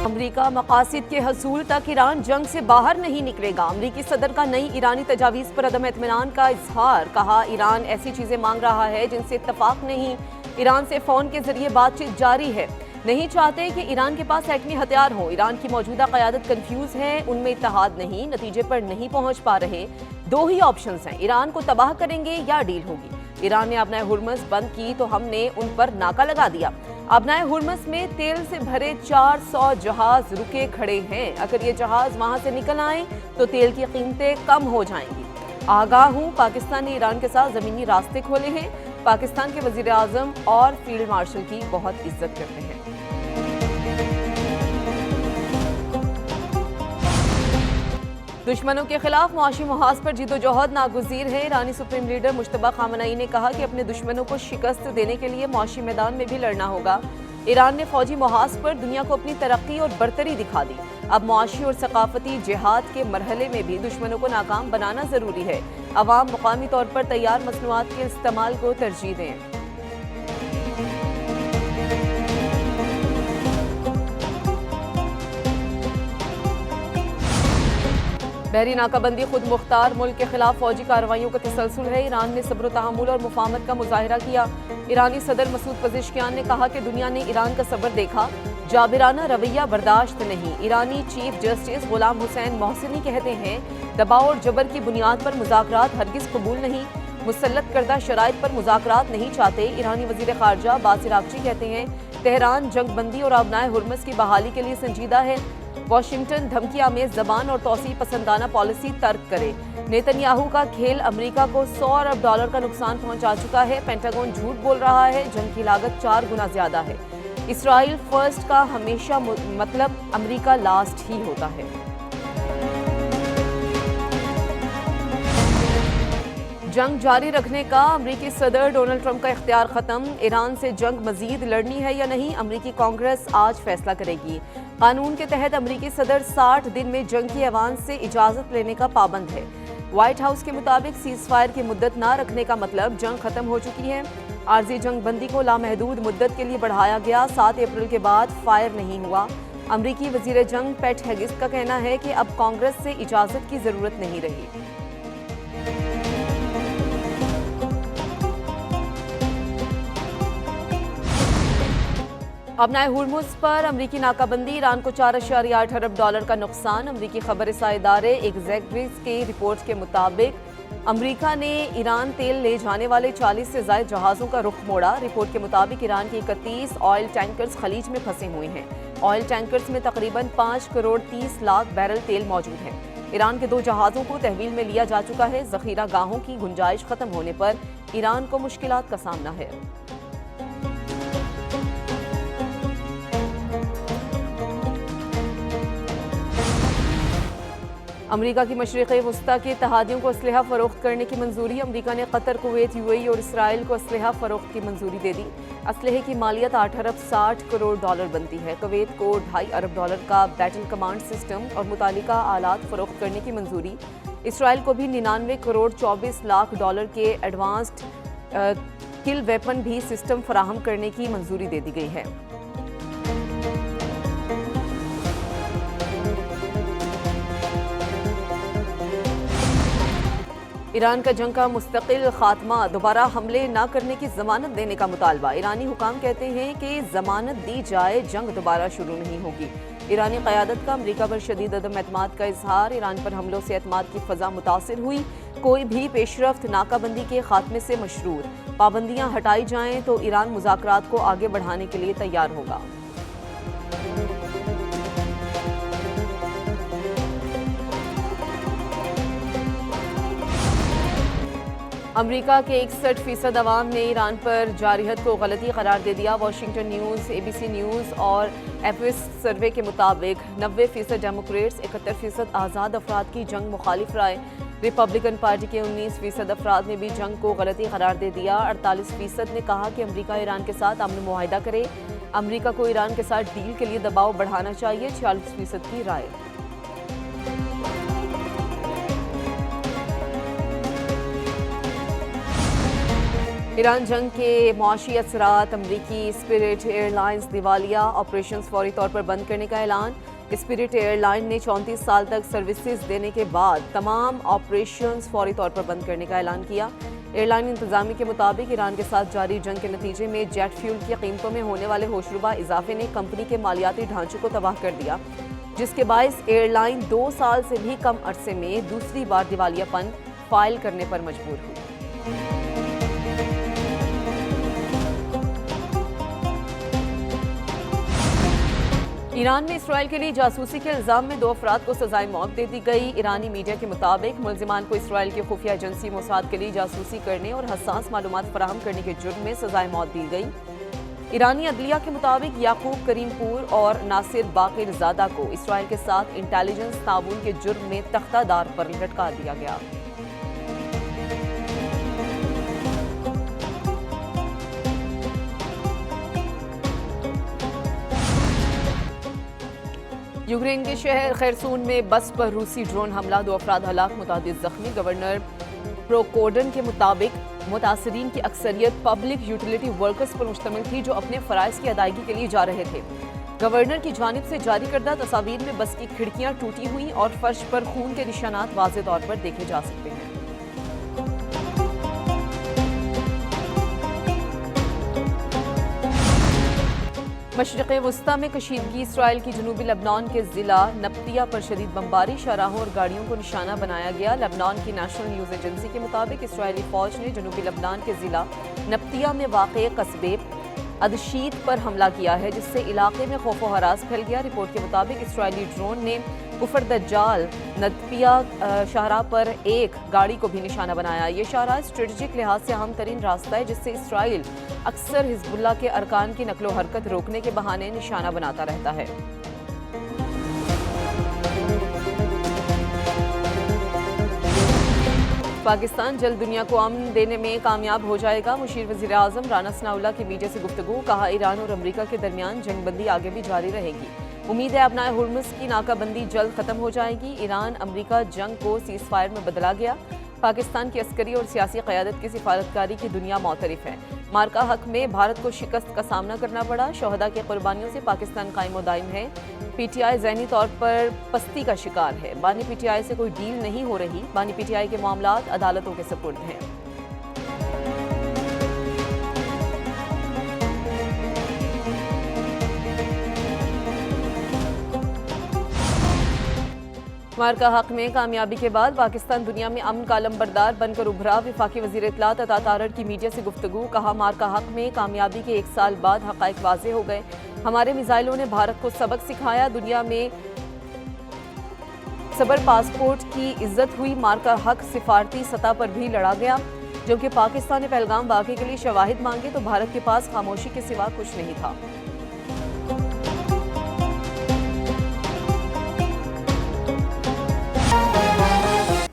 अमरीका मकासिद के हसूल तक ईरान जंग से बाहर नहीं निकलेगा। अमरीकी सदर का नई ईरानी तजावीज़ पर अदम इत्मीनान का इजहार। कहा, ईरान ऐसी चीज़ें मांग रहा है जिनसे इत्तफाक नहीं। ईरान से फ़ोन के जरिए बातचीत जारी है। नहीं चाहते कि ईरान के पास एटमी हथियार हो। ईरान की मौजूदा क़यादत कन्फ्यूज़ है, उनमें इत्तेहाद नहीं, नतीजे पर नहीं पहुँच पा रहे। दो ही ऑप्शंस हैं, ईरान को तबाह करेंगे या डील होगी। ईरान ने अपना हुर्मुज़ बंद की तो हमने उन पर नाका लगा दिया। अपना हुर्मुज़ में तेल से भरे 400 जहाज रुके खड़े हैं। अगर ये जहाज वहां से निकल आए तो तेल की कीमतें कम हो जाएंगी। आगाह हूं, पाकिस्तान ने ईरान के साथ ज़मीनी रास्ते खोले हैं। पाकिस्तान के वज़ीर आज़म और फील्ड मार्शल की बहुत इज्जत करते हैं। दुश्मनों के खिलाफ मुआशी मुहाज पर जिदोजहद नागुज़ीर है। ईरानी सुप्रीम लीडर मुश्तबा खामनई ने कहा कि अपने दुश्मनों को शिकस्त देने के लिए मुआशी मैदान में भी लड़ना होगा। ईरान ने फौजी मुहाज पर दुनिया को अपनी तरक्की और बरतरी दिखा दी। अब मुआशी और सकाफती जिहाद के मरहले में भी दुश्मनों को नाकाम बनाना ज़रूरी है। अवाम मुकामी तौर पर तैयार मसनूआत के इस्तेमाल को तरजीह दें। बहरी नाकाबंदी खुद मुख्तार मुल्क के खिलाफ फौजी कार्रवाइयों का तसलसल है। ईरान ने सब्र तहम्मुल और मुफाहमत का मुजाहिरा किया। ईरानी सदर मसूद पज़ेश्कियान ने कहा कि दुनिया ने ईरान का सब्र देखा, जाबिराना रवैया बर्दाश्त नहीं। ईरानी चीफ जस्टिस गुलाम हुसैन मोहसिनी कहते हैं, दबाव और जबर की बुनियाद पर मुज़ाकरात हरगिज़ कबूल नहीं। मुसल्लत करदा शराइत पर मुज़ाकरात नहीं चाहते। ईरानी वज़ीर ख़ारजा अब्बास अराग़ची कहते हैं, तेहरान जंगबंदी और अपनाए हुर्मुज़ की बहाली के लिए संजीदा है। वाशिंगटन धमकी आमेज ज़बान और तौसीफ पसंदाना पॉलिसी तर्क करे। नेतन्याहू का खेल अमेरिका को $100 अरब का नुकसान पहुंचा चुका है। पेंटागन झूठ बोल रहा है, जंग की लागत 4 गुना ज्यादा है। इसराइल फर्स्ट का हमेशा मतलब अमेरिका लास्ट ही होता है। जंग जारी रखने का अमरीकी सदर डोनाल्ड ट्रंप का इख्तियार खत्म। ईरान से जंग मजीद लड़नी है या नहीं, अमरीकी कांग्रेस आज फैसला करेगी। कानून के तहत अमरीकी सदर 60 दिन में जंग की ऐवान से इजाजत लेने का पाबंद है। व्हाइट हाउस के मुताबिक सीज फायर की मुद्दत ना रखने का मतलब जंग खत्म हो चुकी है। आर्जी जंग बंदी को लामहदूद मुद्दत के लिए बढ़ाया गया। 7 अप्रैल के बाद फायर नहीं हुआ। अमरीकी वजीर जंग पैट हेगिस का कहना है कि अब कांग्रेस से इजाजत की जरूरत नहीं रही। अपनाए हुर्मुज़ पर अमरीकी नाकाबंदी, ईरान को $4.8 अरब का नुकसान। अमरीकी खबर रसाई इदारे एग्जैक्ट्रिस की रिपोर्ट के मुताबिक अमरीका ने ईरान तेल ले जाने वाले 40 से ज़ायद जहाज़ों का रुख मोड़ा। रिपोर्ट के मुताबिक ईरान के 31 ऑयल टैंकर्स खलीज में फंसे हुए हैं। ऑयल टैंकर्स में तकरीबन 5 करोड़ 30 लाख बैरल तेल मौजूद है। ईरान के 2 जहाज़ों को तहवील में लिया जा चुका है। ज़ख़ीरा गाहों की गुंजाइश खत्म होने पर ईरान को मुश्किलात का सामना है। अमरीका की मशरिक़ी वस्ता के इत्तेहादियों को असलहा फ़रोख्त करने की मंजूरी। अमरीका ने कतर, कुवैत, यूएई और इसराइल को असलहा फ़रोख्त की मंजूरी दे दी। असलहे की मालियत $8 अरब 60 करोड़ बनती है। कुवैत को $2.5 अरब का बैटल कमांड सिस्टम और मुतालिका आलात फ़रोख्त करने की मंजूरी। इसराइल को भी $99 करोड़ 24 लाख के एडवांस्ड किल वेपन भी सिस्टम फराहम करने की मंजूरी दे दी गई है। ईरान का जंग का मुस्तकिल खात्मा, दोबारा हमले न करने की जमानत देने का मुतालबा। ईरानी हुकाम कहते हैं कि जमानत दी जाए, जंग दोबारा शुरू नहीं होगी। ईरानी क़यादत का अमरीका पर शदीद अदम एतमाद का इजहार। ईरान पर हमलों से एतमाद की फ़ज़ा मुतासिर हुई। कोई भी पेशरफ्त नाकाबंदी के खात्मे से मशरूत। पाबंदियाँ हटाई जाएँ तो ईरान मुज़ाकरात को आगे बढ़ाने के लिए तैयार होगा। अमरीका के 61% अवाम ने ईरान पर जारियत को गलती करार दे दिया। वाशिंगटन न्यूज़, ABC न्यूज़ और एफएस सर्वे के मुताबिक 90% डेमोक्रेट्स, 71% आज़ाद अफराद की जंग मुखालिफ राय। रिपब्लिकन पार्टी के 19% अफराद ने भी जंग को गलती करार दे दिया। 48% ने कहा कि अमरीका ईरान के साथ अमन मुआहिदा करे। अमरीका को ईरान के साथ डील के लिए दबाव बढ़ाना चाहिए। 46% की राय। ईरान जंग के मुआशी असरात, अमरीकी स्पिरिट एयरलाइंस दिवालिया, ऑपरेशंस फौरी तौर पर बंद करने का ऐलान। स्पिरिट एयरलाइन ने 34 साल तक सर्विसेज देने के बाद तमाम ऑपरेशंस फौरी तौर पर बंद करने का ऐलान किया। एयरलाइन इंतजामी के मुताबिक ईरान के साथ जारी जंग के नतीजे में जेट फ्यूल की कीमतों में होने वाले होशरुबा इजाफे ने कंपनी के मालियाती ढांचे को तबाह कर दिया, जिसके बायस एयरलाइन 2 साल से भी कम अरसे में दूसरी बार दिवालियापन फाइल करने पर मजबूर हुई। ईरान में इसराइल के लिए जासूसी के इल्जाम में 2 अफराद को सजाए मौत दे दी गई। ईरानी मीडिया के मुताबिक मुलजिमान को इसराइल की खुफिया एजेंसी मोसाद के लिए जासूसी करने और हसास मालूमात फराहम करने के जुर्म में सजाए मौत दी गई। ईरानी अदलिया के मुताबिक याकूब करीमपुर और नासिर बाकिरजादा को इसराइल के साथ इंटेलिजेंस ताउन के जुर्म में तख्तादार पर लटका दिया गया। यूक्रेन के शहर खैरसून में बस पर रूसी ड्रोन हमला, 2 अफराद हलाक, मुतादिद जख्मी। गवर्नर प्रोकोडन के मुताबिक मुतासरीन की अक्सरियत पब्लिक यूटिलिटी वर्कर्स पर मुश्तमिल थी जो अपने फ़राइज़ की अदायगी के लिए जा रहे थे। गवर्नर की जानिब से जारी करदा तस्वीर में बस की खिड़कियां टूटी हुई और फर्श पर खून के निशानात वाज़े तौर पर देखे जा सकते हैं। मशरिक़ वस्ता में कशीदगी, इसराइल की जनूबी लबनान के ज़िला नब्तिया पर शदीद बमबारी, शाहराहों और गाड़ियों को निशाना बनाया गया। लबनान की नेशनल न्यूज़ एजेंसी के मुताबिक इसराइली फ़ौज ने जनूबी लबनान के ज़िला नब्तिया में वाक़े कस्बे अदशीत पर हमला किया है, जिससे इलाके में खौफ व हरास फैल गया। रिपोर्ट के मुताबिक इसराइली ड्रोन ने कुफर दज्जाल नदपिया शाहराह पर एक गाड़ी को भी निशाना बनाया। ये शाहराह स्ट्रेटजिक लिहाज से अहम तरीन रास्ता है, जिससे इसराइल अक्सर हिजबुल्लाह के अरकान की नकलो हरकत रोकने के बहाने निशाना बनाता रहता है। पाकिस्तान जल्द दुनिया को अमन देने में कामयाब हो जाएगा। मुशीर वज़ीर आज़म राना सनाउल्लाह की मीडिया से गुफ्तगू, कहा ईरान और अमरीका के दरमियान जंगबंदी आगे भी जारी रहेगी। उम्मीद है अपना हुर्मुज़ की नाकाबंदी जल्द खत्म हो जाएगी। ईरान अमरीका जंग को सीज़ फायर में बदला गया। पाकिस्तान की अस्करी और सियासी क़यादत की सिफारतकारी की दुनिया मौतरिफ है। मार्का हक में भारत को शिकस्त का सामना करना पड़ा। शोहदा की कुर्बानियों से पाकिस्तान कायम दायम है। पीटीआई ज़हनी तौर पर पस्ती का शिकार है। बानी पीटीआई से कोई डील नहीं हो रही। बानी पीटीआई के मामलात अदालतों के सुपुर्द हैं। मार्का हक में कामयाबी के बाद पाकिस्तान दुनिया में अमन का अलमबरदार बनकर उभरा। वफाकी वज़ीर इत्तलात अता तारड़ की मीडिया से गुफ्तगू, कहा मार्का हक में कामयाबी के 1 साल बाद हक़ाइक़ वाज़े हो गए। हमारे मिसाइलों ने भारत को सबक सिखाया। दुनिया में सबर पासपोर्ट की इज्जत हुई। मार्का हक सिफारती सतह पर भी लड़ा गया। जबकि पाकिस्तान ने पहलगाम वाक़े के लिए शवाहिद मांगे तो भारत के पास खामोशी के सिवा कुछ नहीं था।